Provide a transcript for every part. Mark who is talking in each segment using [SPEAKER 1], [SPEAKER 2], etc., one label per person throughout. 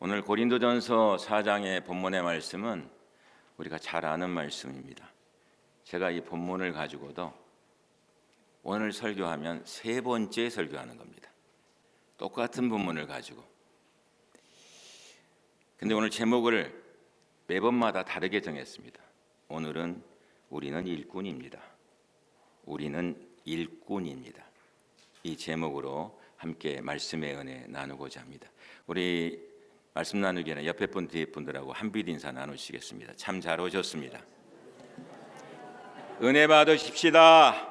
[SPEAKER 1] 오늘 고린도전서 4장의 본문의 말씀은 우리가 잘 아는 말씀입니다. 제가 이 본문을 가지고도 오늘 설교하면 세 번째 설교하는 겁니다. 똑같은 본문을 가지고. 근데 오늘 제목을 매번마다 다르게 정했습니다. 오늘은 우리는 일꾼입니다. 우리는 일꾼입니다. 이 제목으로 함께 말씀의 은혜 나누고자 합니다. 우리 말씀 나누기 전에 옆에 분 뒤에 분들하고 한빛 인사 나누시겠습니다. 참 잘 오셨습니다. 은혜 받으십시다.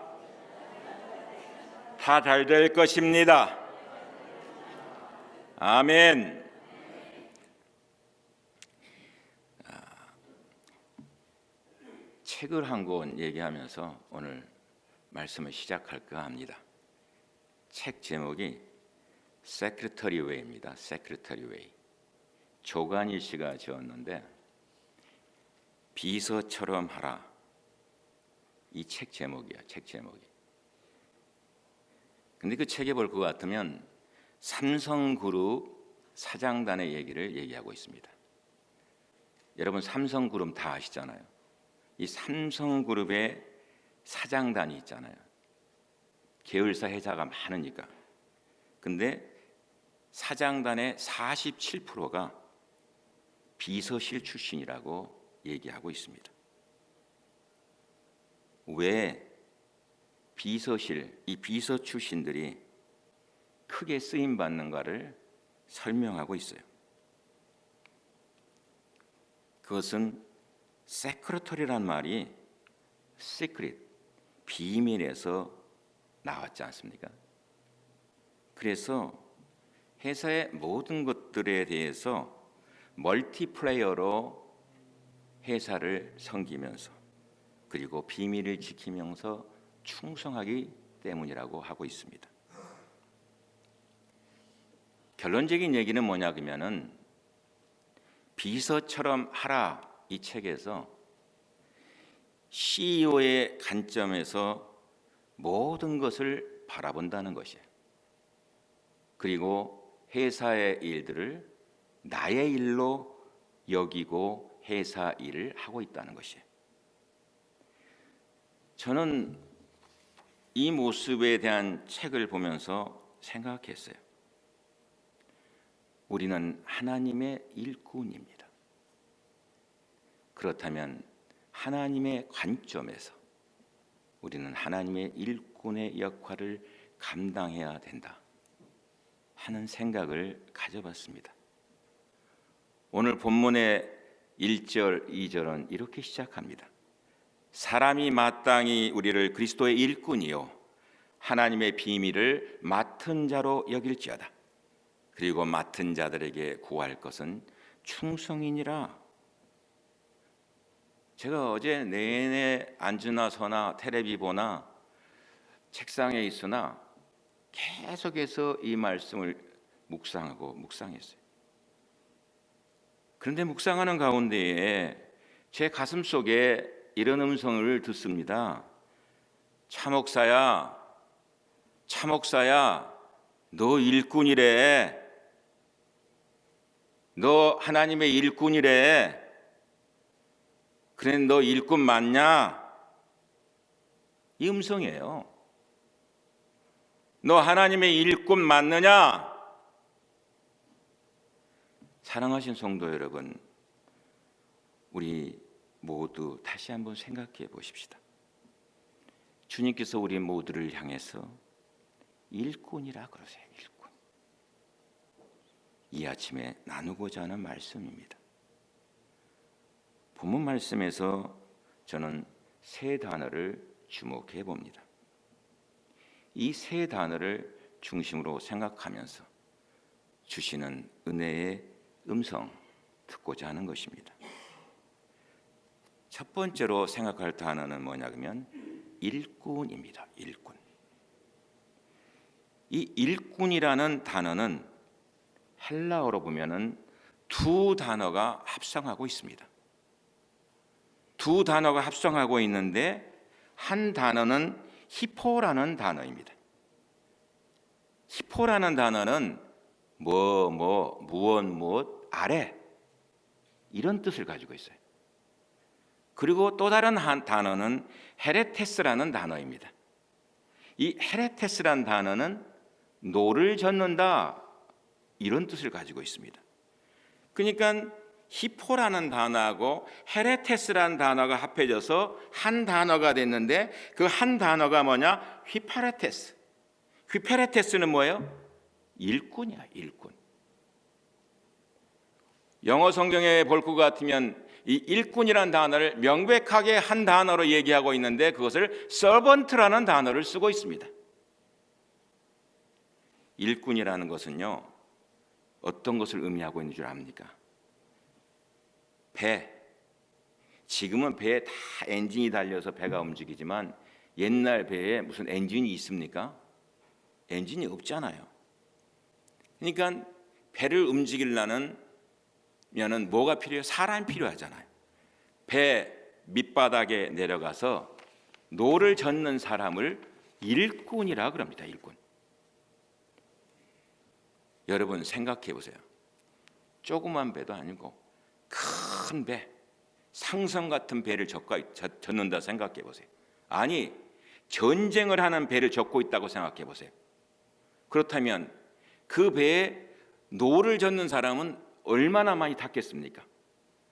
[SPEAKER 1] 다 잘 될 것입니다. 아멘. 책을 한 권 얘기하면서 오늘 말씀을 시작할까 합니다. 책 제목이 Secretary Way입니다. Secretary Way. 조간희 씨가 지었는데 비서처럼 하라. 이 책 제목이야. 책 제목이. 근데 그 책에 볼 것 같으면 삼성그룹 사장단의 얘기를 얘기하고 있습니다. 여러분 삼성그룹 다 아시잖아요. 이 삼성그룹의 사장단이 있잖아요. 계열사 회사가 많으니까. 근데 사장단의 47%가 비서실 출신이라고 얘기하고 있습니다. 왜 비서실, 이 비서 출신들이 크게 쓰임 받는가를 설명하고 있어요. 그것은 세크레터리란 말이 시크릿, 비밀에서 나왔지 않습니까? 그래서 회사의 모든 것들에 대해서 멀티플레이어로 회사를 섬기면서 그리고 비밀을 지키면서 충성하기 때문이라고 하고 있습니다. 결론적인 얘기는 뭐냐 그러면은 비서처럼 하라 이 책에서 CEO의 관점에서 모든 것을 바라본다는 것이에요. 그리고 회사의 일들을 나의 일로 여기고 회사 일을 하고 있다는 것이에요. 저는 이 모습에 대한 책을 보면서 생각했어요. 우리는 하나님의 일꾼입니다. 그렇다면 하나님의 관점에서 우리는 하나님의 일꾼의 역할을 감당해야 된다 하는 생각을 가져봤습니다. 오늘 본문의 1절, 2절은 이렇게 시작합니다. 사람이 마땅히 우리를 그리스도의 일꾼이요 하나님의 비밀을 맡은 자로 여길지어다. 그리고 맡은 자들에게 구할 것은 충성이니라. 제가 어제 내내 앉으나 서나 텔레비 보나 책상에 있으나 계속해서 이 말씀을 묵상했어요. 그런데 묵상하는 가운데에 제 가슴 속에 이런 음성을 듣습니다. 차 목사야, 너 일꾼이래. 너 하나님의 일꾼이래. 그래, 너 일꾼 맞냐? 이 음성이에요. 너 하나님의 일꾼 맞느냐? 사랑하신 성도 여러분, 우리 모두 다시 한번 생각해 보십시다. 주님께서 우리 모두를 향해서 일꾼이라 그러세요. 일꾼. 이 아침에 나누고자 하는 말씀입니다. 본문 말씀에서 저는 세 단어를 주목해 봅니다. 이 세 단어를 중심으로 생각하면서 주시는 은혜의 음성 듣고자 하는 것입니다. 첫 번째로 생각할 단어는 뭐냐면 일꾼입니다. 일꾼. 이 일꾼이라는 단어는 헬라어로 보면은 두 단어가 합성하고 있습니다. 두 단어가 합성하고 있는데 한 단어는 히포라는 단어입니다. 히포라는 단어는 무엇 아래 이런 뜻을 가지고 있어요. 그리고 또 다른 한 단어는 헤레테스라는 단어입니다. 이 헤레테스라는 단어는 노를 젓는다 이런 뜻을 가지고 있습니다. 그러니까 히포라는 단어하고 헤레테스라는 단어가 합해져서 한 단어가 됐는데 그 한 단어가 뭐냐? 휘파레테스. 휘파레테스는 뭐예요? 일꾼이야, 일꾼. 영어 성경에 볼 것 같으면 이 일꾼이라는 단어를 명백하게 한 단어로 얘기하고 있는데 그것을 서번트라는 단어를 쓰고 있습니다. 일꾼이라는 것은요, 어떤 것을 의미하고 있는 줄 압니까? 배. 지금은 배에 다 엔진이 달려서 배가 움직이지만 옛날 배에 무슨 엔진이 있습니까? 엔진이 없잖아요. 그러니까 배를 움직이려면 뭐가 필요해요? 사람이 필요하잖아요. 배 밑바닥에 내려가서 노를 젓는 사람을 일꾼이라 그럽니다. 일꾼. 여러분 생각해 보세요. 조그만 배도 아니고 큰 배, 상성 같은 배를 젓는다 생각해 보세요. 아니, 전쟁을 하는 배를 젓고 있다고 생각해 보세요. 그렇다면 그 배에 노를 젓는 사람은 얼마나 많이 탔겠습니까?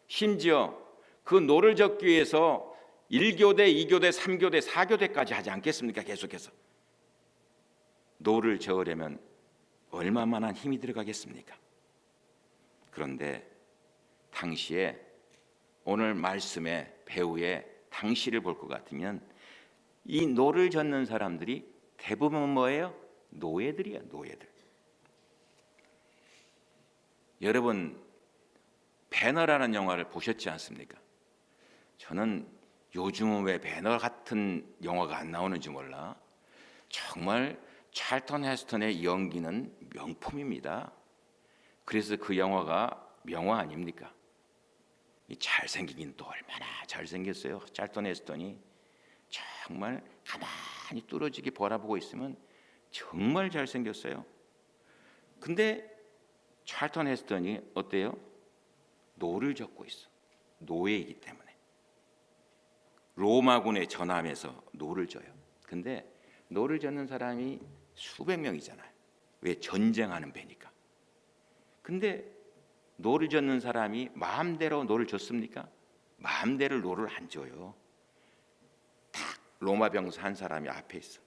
[SPEAKER 1] 심지어 그 노를 젓기 위해서 1교대, 2교대, 3교대, 4교대까지 하지 않겠습니까? 계속해서 노를 저으려면 얼마만한 힘이 들어가겠습니까? 그런데 당시에 오늘 말씀의 배우의 당시를 볼 것 같으면 이 노를 젓는 사람들이 대부분 뭐예요? 노예들이야, 노예들. 여러분 배너라는 영화를 보셨지 않습니까? 저는 요즘은 왜 배너 같은 영화가 안 나오는지 몰라. 정말 찰턴 헤스턴의 연기는 명품입니다. 그래서 그 영화가 명화 아닙니까? 이 잘생기긴 또 얼마나 잘생겼어요. 찰턴 헤스턴이 정말 가만히 뚫어지게 바라보고 있으면 정말 잘생겼어요. 근데 찰턴 헤스턴이 어때요? 노를 젓고 있어. 노예이기 때문에. 로마군에 전함해서 노를 져요. 근데 노를 젓는 사람이 수백 명이잖아요. 왜? 전쟁하는 배니까. 근데 노를 젓는 사람이 마음대로 노를 젓습니까? 마음대로 노를 안 져요. 딱 로마 병사 한 사람이 앞에 있어.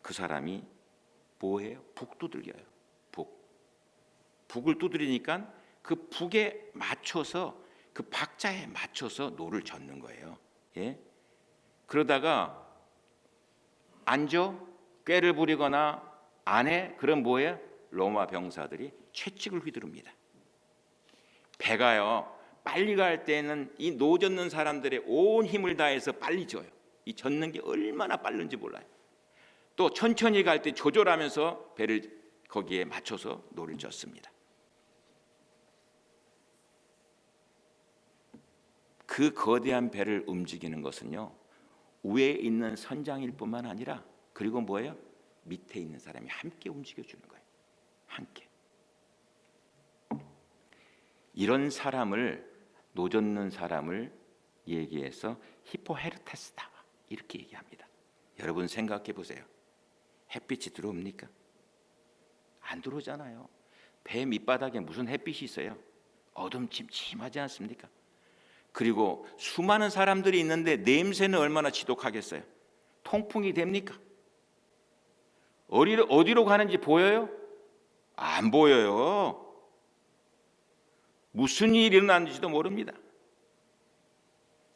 [SPEAKER 1] 그 사람이 뭐예요? 북 두들겨요. 북을 두드리니까 그 북에 맞춰서 그 박자에 맞춰서 노를 젓는 거예요. 예? 그러다가 앉아 꾀를 부리거나 안 해? 그럼 뭐예요? 로마 병사들이 채찍을 휘두릅니다. 배가요 빨리 갈 때는 이 노 젓는 사람들의 온 힘을 다해서 빨리 져요. 이 젓는 게 얼마나 빠른지 몰라요. 또 천천히 갈 때 조절하면서 배를 거기에 맞춰서 노를 젓습니다. 그 거대한 배를 움직이는 것은요 위에 있는 선장일 뿐만 아니라 그리고 뭐예요? 밑에 있는 사람이 함께 움직여주는 거예요. 함께. 이런 사람을 노 젓는 사람을 얘기해서 히포헤르테스다 이렇게 얘기합니다. 여러분 생각해 보세요. 햇빛이 들어옵니까? 안 들어오잖아요. 배 밑바닥에 무슨 햇빛이 있어요? 어둠침침하지 않습니까? 그리고 수많은 사람들이 있는데 냄새는 얼마나 지독하겠어요? 통풍이 됩니까? 어디로 가는지 보여요? 안 보여요. 무슨 일이 일어났는지도 모릅니다.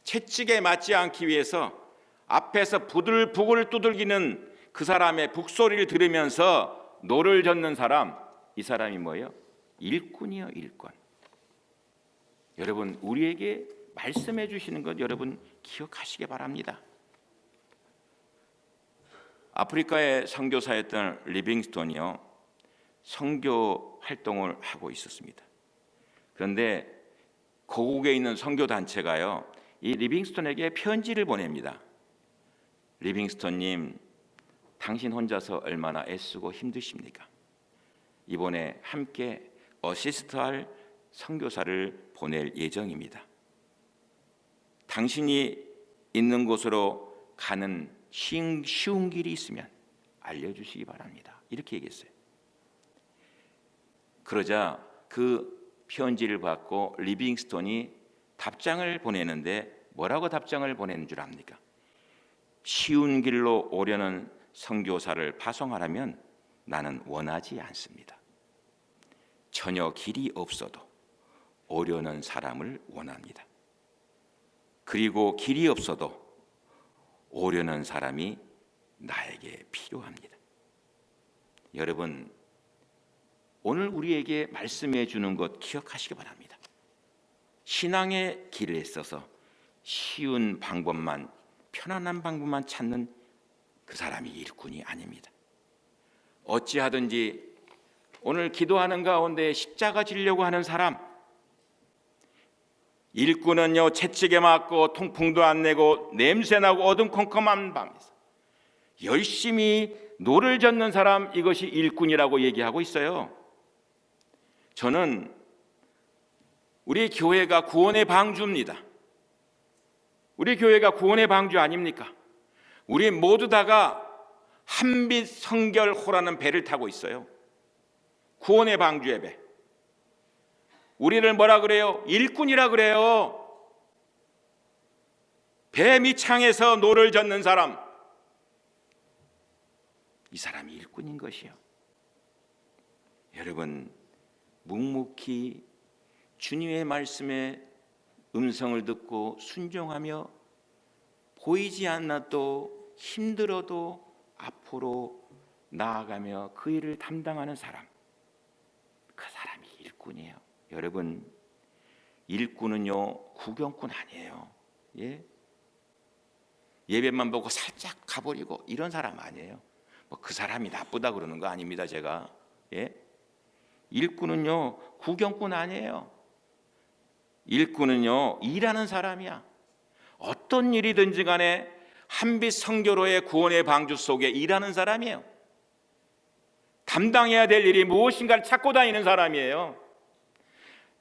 [SPEAKER 1] 채찍에 맞지 않기 위해서 앞에서 북을 두들기는 그 사람의 북소리를 들으면서 노를 젓는 사람, 이 사람이 뭐예요? 일꾼이요, 일꾼. 여러분 우리에게 말씀해 주시는 것 여러분 기억하시기 바랍니다. 아프리카의 선교사였던 리빙스톤이요 선교 활동을 하고 있었습니다. 그런데 고국에 있는 선교 단체가요 이 리빙스톤에게 편지를 보냅니다. 리빙스톤님, 당신 혼자서 얼마나 애쓰고 힘드십니까? 이번에 함께 어시스트할 선교사를 보낼 예정입니다. 당신이 있는 곳으로 가는 쉬운 길이 있으면 알려주시기 바랍니다. 이렇게 얘기했어요. 그러자 그 편지를 받고 리빙스톤이 답장을 보내는데 뭐라고 답장을 보내는 줄 압니까? 쉬운 길로 오려는 선교사를 파송하라면 나는 원하지 않습니다. 전혀 길이 없어도 오려는 사람을 원합니다. 그리고 길이 없어도 오려는 사람이 나에게 필요합니다. 여러분, 오늘 우리에게 말씀해 주는 것 기억하시기 바랍니다. 신앙의 길에 있어서 쉬운 방법만, 편안한 방법만 찾는 그 사람이 일꾼이 아닙니다. 어찌하든지 오늘 기도하는 가운데 십자가 지려고 하는 사람, 일꾼은요 채찍에 맞고 통풍도 안 내고 냄새나고 어둠컴컴한 밤에서 열심히 노를 젓는 사람, 이것이 일꾼이라고 얘기하고 있어요. 저는 우리 교회가 구원의 방주입니다. 우리 교회가 구원의 방주 아닙니까? 우리 모두 다가 한빛 성결호라는 배를 타고 있어요. 구원의 방주의 배. 우리를 뭐라 그래요? 일꾼이라 그래요. 배 밑창에서 노를 젓는 사람, 이 사람이 일꾼인 것이요. 여러분, 묵묵히 주님의 말씀에 음성을 듣고 순종하며 보이지 않아도 힘들어도 앞으로 나아가며 그 일을 담당하는 사람, 그 사람이 일꾼이에요. 여러분, 일꾼은요 구경꾼 아니에요. 예배만 보고 살짝 가버리고 이런 사람 아니에요. 뭐 그 사람이 나쁘다 그러는 거 아닙니다. 제가 일꾼은요 구경꾼 아니에요. 일꾼은요 일하는 사람이야. 어떤 일이든지 간에 한빛 성교로의 구원의 방주 속에 일하는 사람이에요. 담당해야 될 일이 무엇인가를 찾고 다니는 사람이에요.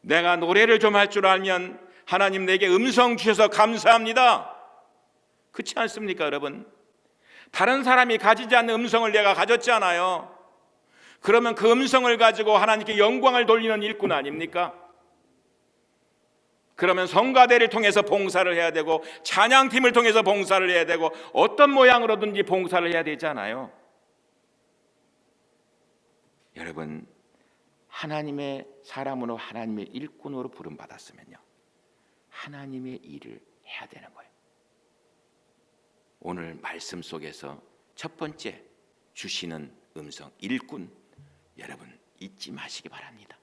[SPEAKER 1] 내가 노래를 좀 할 줄 알면 하나님 내게 음성 주셔서 감사합니다. 그렇지 않습니까, 여러분? 다른 사람이 가지지 않는 음성을 내가 가졌잖아요. 그러면 그 음성을 가지고 하나님께 영광을 돌리는 일꾼 아닙니까? 그러면 성가대를 통해서 봉사를 해야 되고 찬양팀을 통해서 봉사를 해야 되고 어떤 모양으로든지 봉사를 해야 되잖아요. 여러분, 하나님의 사람으로 하나님의 일꾼으로 부름받았으면요 하나님의 일을 해야 되는 거예요. 오늘 말씀 속에서 첫 번째 주시는 음성, 일꾼, 여러분 잊지 마시기 바랍니다.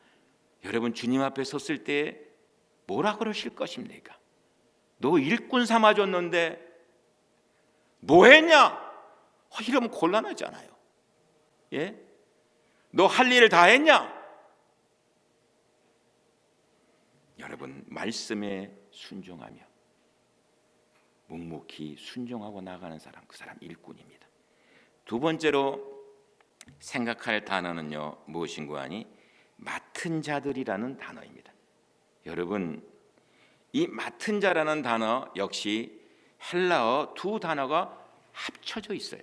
[SPEAKER 1] 여러분 주님 앞에 섰을 때 뭐라 그러실 것입니까? 너 일꾼 삼아줬는데 뭐 했냐? 이러면 곤란하잖아요. 너 할 일을 다 했냐? 여러분 말씀에 순종하며 묵묵히 순종하고 나가는 사람, 그 사람 일꾼입니다. 두 번째로 생각할 단어는요 무엇인가 하니 맡은 자들이라는 단어입니다. 여러분 이 맡은 자라는 단어 역시 헬라어 두 단어가 합쳐져 있어요.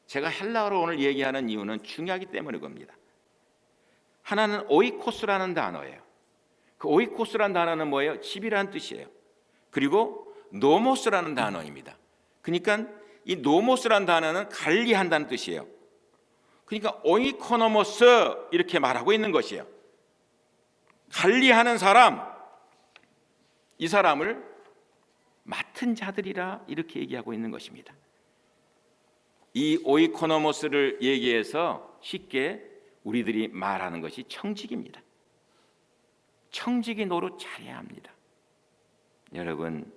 [SPEAKER 1] 제가 헬라어로 오늘 얘기하는 이유는 중요하기 때문에 겁니다. 하나는 오이코스라는 단어예요. 그 오이코스라는 단어는 뭐예요? 집이라는 뜻이에요. 그리고 노모스라는 단어입니다. 그러니까 이 노모스라는 단어는 관리한다는 뜻이에요. 그러니까 오이코노모스 이렇게 말하고 있는 것이에요. 관리하는 사람, 이 사람을 맡은 자들이라 이렇게 얘기하고 있는 것입니다. 이 오이코노모스를 얘기해서 쉽게 우리들이 말하는 것이 청직입니다. 청지기 노릇 잘해야 합니다. 여러분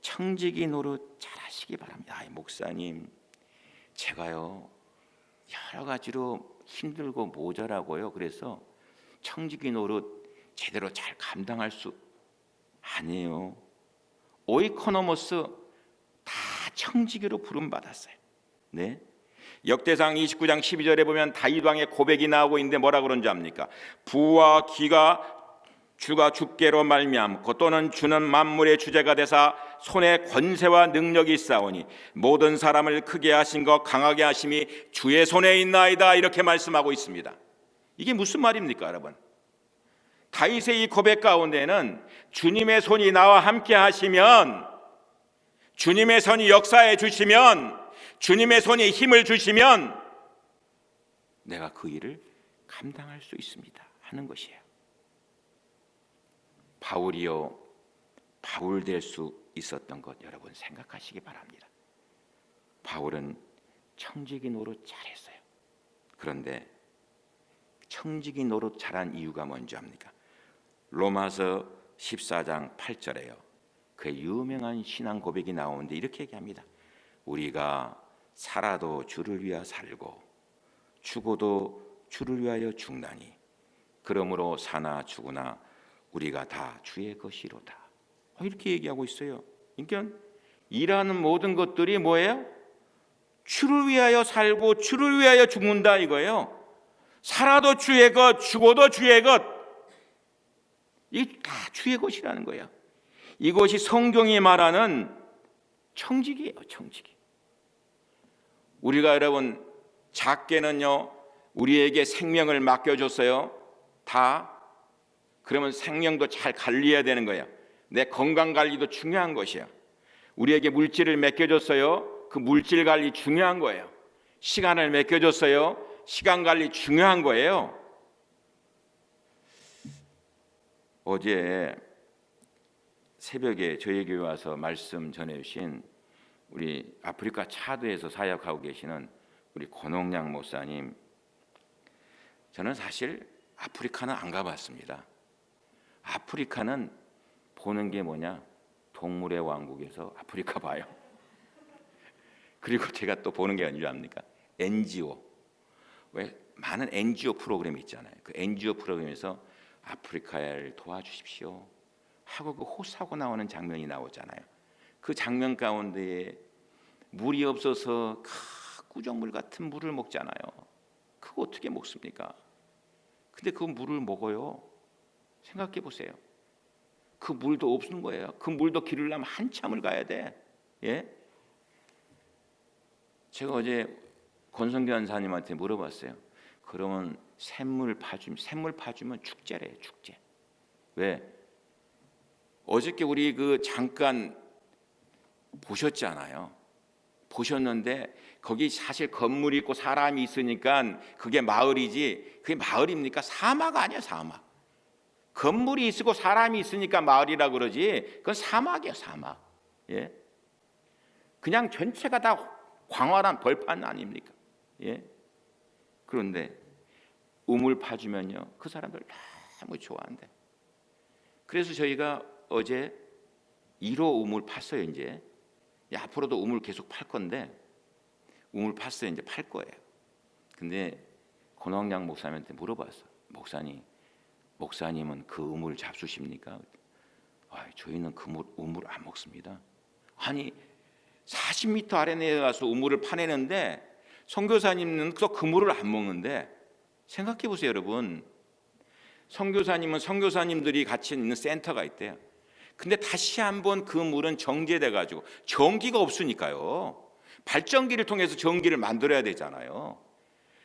[SPEAKER 1] 청지기 노릇 잘하시기 바랍니다. 목사님 제가요 여러 가지로 힘들고 모자라고요. 그래서 청지기 노릇 제대로 잘 감당할 수 아니에요. 오이코노모스 다 청지기로 부름받았어요. 역대상 29장 12절에 보면 다윗 왕의 고백이 나오고 있는데 뭐라 그런지 압니까? 부와 기가 주가 주께로 말미암고 또는 주는 만물의 주제가 되사 손에 권세와 능력이 있사오니 모든 사람을 크게 하신 것 강하게 하심이 주의 손에 있나이다. 이렇게 말씀하고 있습니다. 이게 무슨 말입니까, 여러분? 다윗의 이 고백 가운데는 주님의 손이 나와 함께 하시면, 주님의 손이 역사해 주시면, 주님의 손이 힘을 주시면 내가 그 일을 감당할 수 있습니다 하는 것이에요. 바울이요, 바울 될 수 있었던 것 여러분 생각하시기 바랍니다. 바울은 청지기 노릇 잘했어요. 그런데 청지기 노릇 잘한 이유가 뭔지 압니까? 로마서 14장 8절에요. 그 유명한 신앙 고백이 나오는데 이렇게 얘기합니다. 우리가 살아도 주를 위하여 살고 죽어도 주를 위하여 죽나니 그러므로 사나 죽으나 우리가 다 주의 것이로다. 이렇게 얘기하고 있어요. 그러니까 일하는 모든 것들이 뭐예요? 주를 위하여 살고 주를 위하여 죽는다 이거예요. 살아도 주의 것, 죽어도 주의 것. 이게 다 주의 것이라는 거예요. 이것이 성경이 말하는 청지기예요, 청지기. 우리가 여러분 작게는요, 우리에게 생명을 맡겨줬어요. 다. 그러면 생명도 잘 관리해야 되는 거예요. 내 건강 관리도 중요한 것이에요. 우리에게 물질을 맡겨줬어요. 그 물질 관리 중요한 거예요. 시간을 맡겨줬어요. 시간 관리 중요한 거예요. 어제 새벽에 저희 교회 와서 말씀 전해주신 우리 아프리카 차드에서 사역하고 계시는 우리 권홍양 목사님, 저는 사실 아프리카는 안 가봤습니다. 아프리카는 보는 게 뭐냐? 동물의 왕국에서 아프리카 봐요. 그리고 제가 또 보는 게 뭔지 압니까? NGO. 왜 많은 NGO 프로그램이 있잖아요. 그 NGO 프로그램에서 아프리카를 도와주십시오 하고 그 호소하고 나오는 장면이 나오잖아요. 그 장면 가운데에 물이 없어서 구정물 같은 물을 먹잖아요. 그거 어떻게 먹습니까? 근데 그 물을 먹어요. 생각해 보세요. 그 물도 없는 거예요. 그 물도 기르려면 한참을 가야 돼. 예? 제가 어제 권성규 한사님한테 물어봤어요. 그러면 샘물 파주면 축제래요, 축제. 왜? 어저께 우리 그 잠깐 보셨잖아요. 보셨는데 거기 사실 건물이 있고 사람이 있으니까 그게 마을이지, 그게 마을입니까? 사막 아니야, 사막. 건물이 있고 사람이 있으니까 마을이라 그러지 그건 사막이에요, 사막. 예? 그냥 전체가 다 광활한 벌판 아닙니까? 예? 그런데 우물 파주면요, 그 사람들 너무 좋아한대. 그래서 저희가 어제 1호 우물 팠어요. 이제 앞으로도 우물 계속 팔 건데 우물 팠어요. 이제 팔 거예요. 근데 권홍양 목사님한테 물어봤어. 목사님은 그 우물 잡수십니까? 저희는 그 우물 안 먹습니다. 아니 40m 아래 내려가서 우물을 파내는데 선교사님은 그 물을 안 먹는데, 생각해 보세요, 여러분. 선교사님은 선교사님들이 같이 있는 센터가 있대요. 근데 다시 한번 그 물은 정제돼 가지고 전기가 없으니까요. 발전기를 통해서 전기를 만들어야 되잖아요.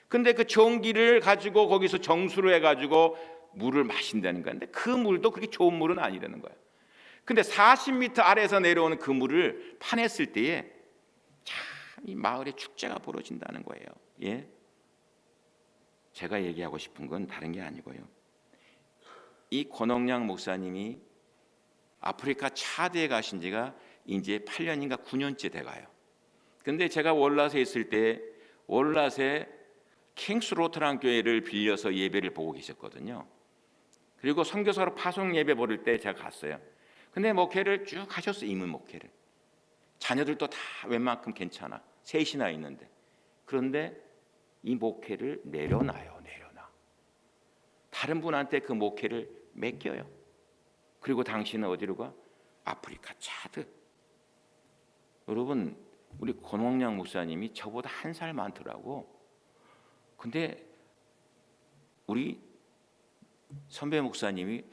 [SPEAKER 1] 근데 그 전기를 가지고 거기서 정수를 해 가지고 물을 마신다는 건데 그 물도 그렇게 좋은 물은 아니라는 거예요. 근데 40m 아래에서 내려오는 그 물을 파냈을 때에 참 이 마을에 축제가 벌어진다는 거예요. 예? 제가 얘기하고 싶은 건 다른 게 아니고요. 이 권홍양 목사님이 아프리카 차드에 가신 지가 이제 8년인가 9년째 돼가요. 근데 제가 월낫에 있을 때 월낫에 킹스로트란 교회를 빌려서 예배를 보고 계셨거든요. 그리고 선교사로 파송 예배 보를 때 제가 갔어요. 근데 목회를 쭉 하셨어요. 이문 목회를. 자녀들도 다 웬만큼 괜찮아. 셋이나 있는데. 그런데 이 목회를 내려놔요. 다른 분한테 그 목회를 맡겨요. 그리고 당신은 어디로 가? 아프리카 차드. 여러분, 우리 권홍양 목사님이 저보다 한 살 많더라고. 근데 우리 선배 목사님이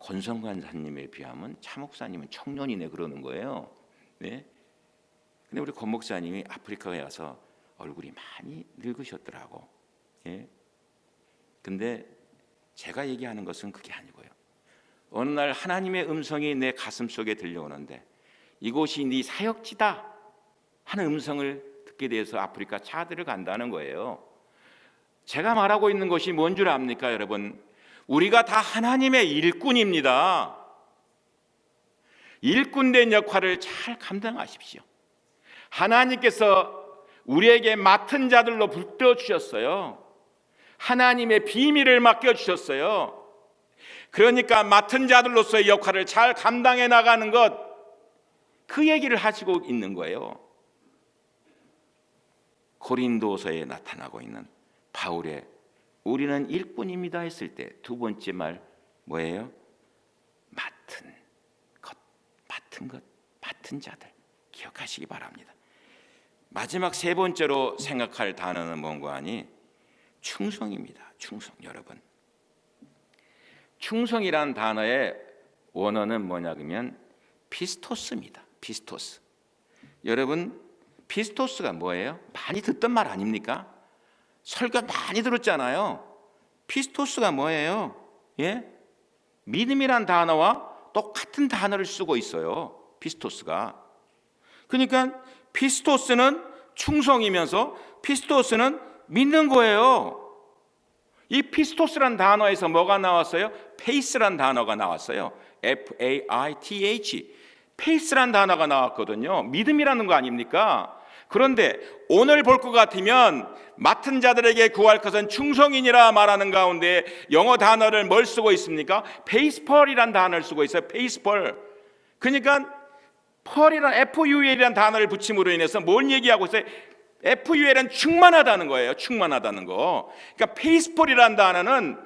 [SPEAKER 1] 권성관사님에 비하면 차 목사님은 청년이네 그러는 거예요. 네. 근데 우리 권 목사님이 아프리카에 와서 얼굴이 많이 늙으셨더라고. 예. 근데 제가 얘기하는 것은 그게 아니고요. 어느 날 하나님의 음성이 내 가슴 속에 들려오는데 이곳이 네 사역지다 하는 음성을 듣게 돼서 아프리카 차들을 간다는 거예요. 제가 말하고 있는 것이 뭔 줄 압니까, 여러분? 우리가 다 하나님의 일꾼입니다. 일꾼된 역할을 잘 감당하십시오. 하나님께서 우리에게 맡은 자들로 붙들어 주셨어요. 하나님의 비밀을 맡겨 주셨어요. 그러니까 맡은 자들로서의 역할을 잘 감당해 나가는 것, 그 얘기를 하시고 있는 거예요. 고린도서에 나타나고 있는 바울의 우리는 일꾼입니다 했을 때 두 번째 말 뭐예요? 맡은 것, 맡은 자들 기억하시기 바랍니다. 마지막 세 번째로 생각할 단어는 뭔가 하니 충성입니다. 충성. 여러분, 충성이란 단어의 원어는 뭐냐 그러면 피스토스입니다. 피스토스. 여러분, 피스토스가 뭐예요? 많이 듣던 말 아닙니까? 설교 많이 들었잖아요. 피스토스가 뭐예요? 예? 믿음이란 단어와 똑같은 단어를 쓰고 있어요. 피스토스가. 그러니까 피스토스는 충성이면서 피스토스는 믿는 거예요. 이 피스토스란 단어에서 뭐가 나왔어요? 페이스란 단어가 나왔어요. F-A-I-T-H. 페이스란 단어가 나왔거든요. 믿음이라는 거 아닙니까? 그런데 오늘 볼 것 같으면 맡은 자들에게 구할 것은 충성이니라 말하는 가운데 영어 단어를 뭘 쓰고 있습니까? 페이스펄이란 단어를 쓰고 있어요. 페이스펄. 그러니까 펄이란 F-U-L이란 단어를 붙임으로 인해서 뭘 얘기하고 있어요? F-U-L은 충만하다는 거예요. 충만하다는 거. 그러니까 페이스펄이란 단어는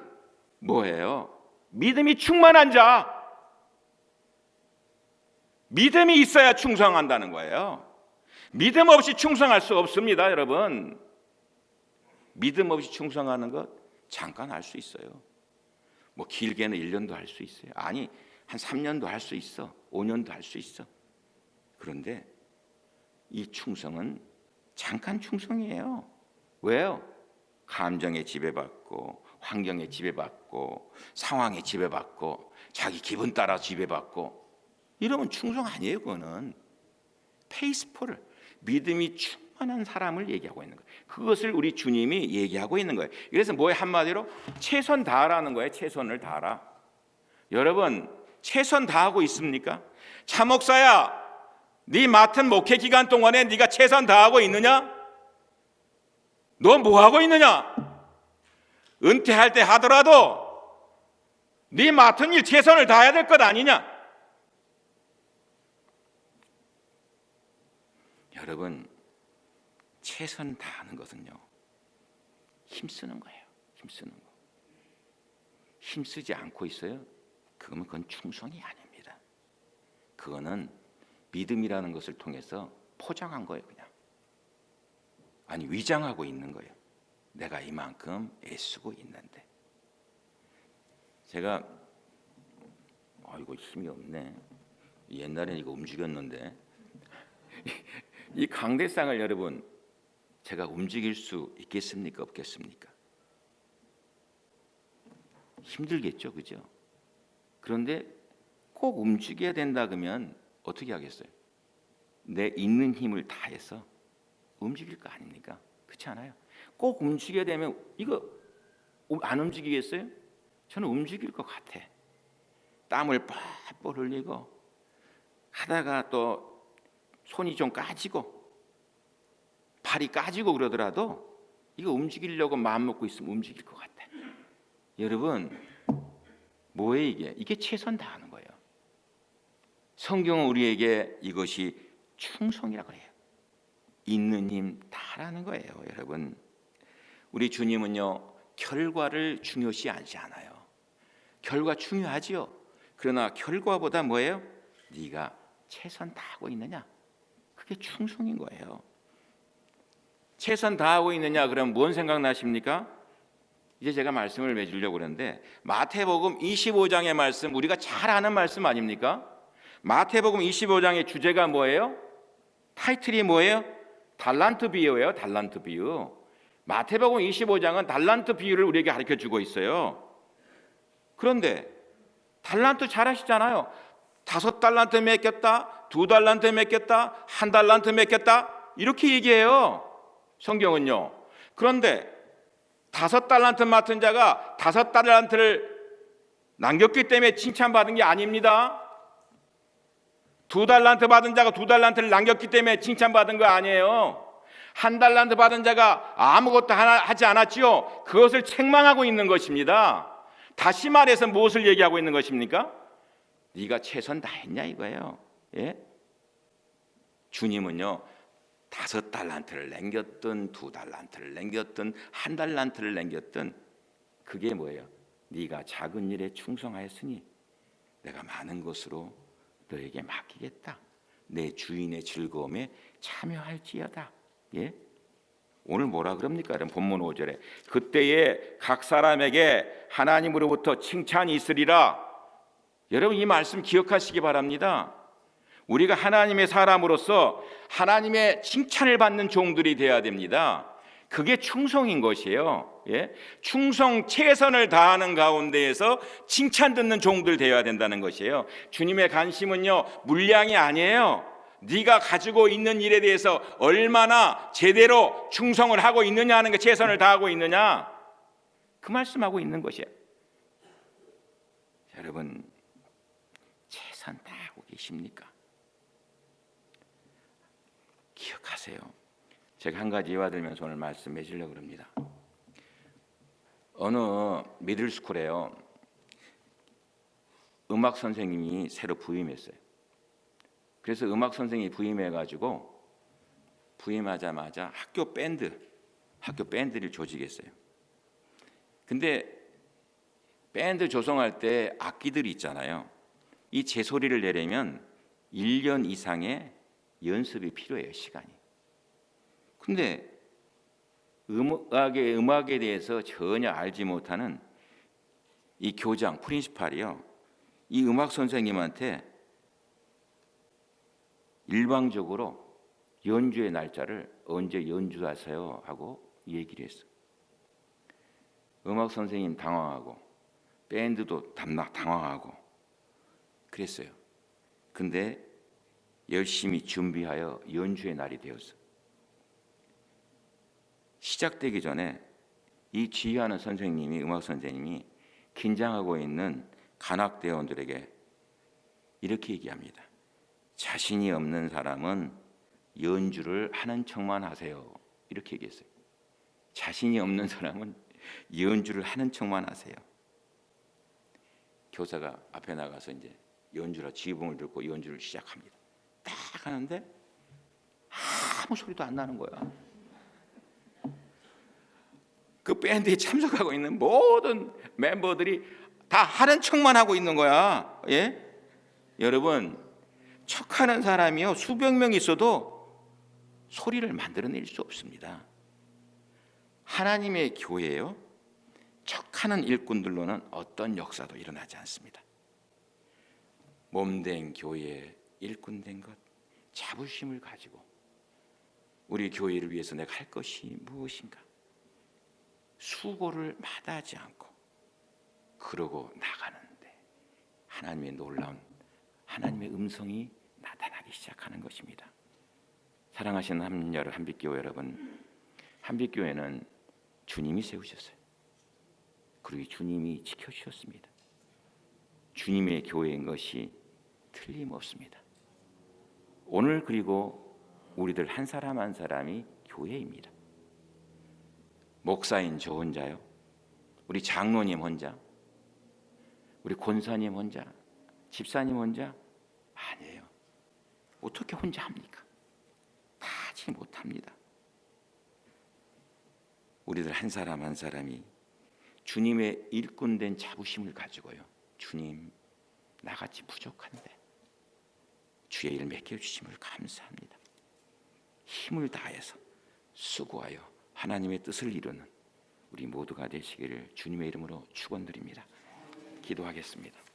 [SPEAKER 1] 뭐예요? 믿음이 충만한 자. 믿음이 있어야 충성한다는 거예요. 믿음 없이 충성할 수 없습니다, 여러분. 믿음 없이 충성하는 것 잠깐 할 수 있어요. 뭐 길게는 1년도 할 수 있어요. 아니, 한 3년도 할 수 있어. 5년도 할 수 있어. 그런데 이 충성은 잠깐 충성이에요. 왜요? 감정에 지배받고 환경에 지배받고 상황에 지배받고 자기 기분 따라 지배받고 이러면 충성 아니에요. 그거는 페이스풀, 믿음이 충만한 사람을 얘기하고 있는 거예요. 그것을 우리 주님이 얘기하고 있는 거예요. 그래서 뭐에 한마디로 최선 다하라는 거예요. 최선을 다하라. 여러분, 최선 다하고 있습니까? 차 목사야, 네 맡은 목회 기간 동안에 네가 최선 다하고 있느냐? 너 뭐 하고 있느냐? 은퇴할 때 하더라도 네 맡은 일 최선을 다해야 될 것 아니냐? 여러분, 최선 다하는 것은요, 힘쓰는 거예요. 힘쓰는 거. 힘쓰지 않고 있어요? 그건 충성이 아닙니다. 그거는 믿음이라는 것을 통해서 포장한 거예요. 그냥. 아니, 위장하고 있는 거예요. 내가 이만큼 애쓰고 있는데. 제가 이거 힘이 없네. 옛날엔 이거 움직였는데 이 강대상을 여러분, 제가 움직일 수 있겠습니까? 없겠습니까? 힘들겠죠, 그죠? 그런데 꼭 움직여야 된다 그러면 어떻게 하겠어요? 내 있는 힘을 다해서 움직일 거 아닙니까? 그렇지 않아요? 꼭 움직여야 되면 이거 안 움직이겠어요? 저는 움직일 것 같아. 땀을 뻘뻘 흘리고 하다가 또 손이 좀 까지고 발이 까지고 그러더라도 이거 움직이려고 마음 먹고 있으면 움직일 것 같아. 여러분, 뭐예요 이게? 이게 최선 다하는 거예요. 성경은 우리에게 이것이 충성이라고 해요. 있는 힘 다라는 거예요. 여러분, 우리 주님은요, 결과를 중요시하지 않아요. 결과 중요하지요. 그러나 결과보다 뭐예요? 네가 최선 다하고 있느냐? 그게 충성인 거예요. 최선 다하고 있느냐? 그럼 뭔 생각나십니까? 이제 제가 말씀을 맺으려고 그러는데 마태복음 25장의 말씀, 우리가 잘 아는 말씀 아닙니까? 마태복음 25장의 주제가 뭐예요? 타이틀이 뭐예요? 달란트 비유예요. 달란트 비유. 마태복음 25장은 달란트 비유를 우리에게 가르쳐주고 있어요. 그런데 달란트 잘 아시잖아요. 5달란트 맡겼다, 2달란트 맡겼다, 1달란트 맡겼다, 이렇게 얘기해요, 성경은요. 그런데 5달란트 맡은 자가 5달란트를 남겼기 때문에 칭찬받은 게 아닙니다. 2달란트 받은 자가 2달란트를 남겼기 때문에 칭찬받은 거 아니에요. 1달란트 받은 자가 아무것도 하지 않았지요. 그것을 책망하고 있는 것입니다. 다시 말해서 무엇을 얘기하고 있는 것입니까? 네가 최선 다했냐 이거예요. 예? 주님은요, 5달란트를 남겼든 2달란트를 남겼든 1달란트를 남겼든 그게 뭐예요? 네가 작은 일에 충성하였으니 내가 많은 것으로 너에게 맡기겠다. 내 주인의 즐거움에 참여할지어다. 예? 오늘 뭐라 그럽니까? 여러분, 본문 5절에 그때에 각 사람에게 하나님으로부터 칭찬이 있으리라. 여러분, 이 말씀 기억하시기 바랍니다. 우리가 하나님의 사람으로서 하나님의 칭찬을 받는 종들이 되어야 됩니다. 그게 충성인 것이에요. 예? 충성 최선을 다하는 가운데에서 칭찬 듣는 종들 되어야 된다는 것이에요. 주님의 관심은요, 물량이 아니에요. 네가 가지고 있는 일에 대해서 얼마나 제대로 충성을 하고 있느냐 하는 게, 최선을 다하고 있느냐, 그 말씀하고 있는 것이에요. 여러분, 최선 다하고 계십니까? 기억하세요. 제가 한 가지 예화 들면서 오늘 말씀 맺으려고 합니다. 어느 미들스쿨에요, 음악 선생님이 새로 부임했어요. 그래서 음악 선생님이 부임해가지고 부임하자마자 학교 밴드를 조직했어요. 근데 밴드 조성할 때 악기들이 있잖아요. 이 제소리를 내려면 1년 이상의 연습이 필요해요, 시간이. 근데 음악에 대해서 전혀 알지 못하는 이 교장, 프린시팔이요, 이 음악 선생님한테 일방적으로 연주의 날짜를 언제 연주하세요 하고 얘기를 했어. 음악 선생님 당황하고 밴드도 당황하고 그랬어요. 근데 열심히 준비하여 연주의 날이 되었어. 시작되기 전에 이 지휘하는 선생님이, 음악 선생님이 긴장하고 있는 관악대원들에게 이렇게 얘기합니다. 자신이 없는 사람은 연주를 하는 척만 하세요. 이렇게 얘기했어요. 자신이 없는 사람은 연주를 하는 척만 하세요. 교사가 앞에 나가서 이제 연주라 지붕을 들고 연주를 시작합니다. 딱 하는데 아무 소리도 안 나는 거야. 그 밴드에 참석하고 있는 모든 멤버들이 다 하는 척만 하고 있는 거야. 예? 여러분, 척하는 사람이요, 수백 명 있어도 소리를 만들어낼 수 없습니다. 하나님의 교회요, 척하는 일꾼들로는 어떤 역사도 일어나지 않습니다. 몸된 교회에 일꾼된 것, 자부심을 가지고 우리 교회를 위해서 내가 할 것이 무엇인가, 수고를 마다하지 않고 그러고 나가는데 하나님의 놀라운 하나님의 음성이 나타나기 시작하는 것입니다. 사랑하시는 한빛교회 여러분, 한빛교회는 주님이 세우셨어요. 그리고 주님이 지켜주셨습니다. 주님의 교회인 것이 틀림없습니다. 오늘 그리고 우리들 한 사람 한 사람이 교회입니다. 목사인 저 혼자요, 우리 장로님 혼자, 우리 권사님 혼자, 집사님 혼자 아니에요. 어떻게 혼자 합니까? 다 하지 못합니다. 우리들 한 사람 한 사람이 주님의 일꾼된 자부심을 가지고요, 주님, 나같이 부족한데 주의 일 맡겨주심을 감사합니다. 힘을 다해서 수고하여 하나님의 뜻을 이루는 우리 모두가 되시기를 주님의 이름으로 축원드립니다. 기도하겠습니다.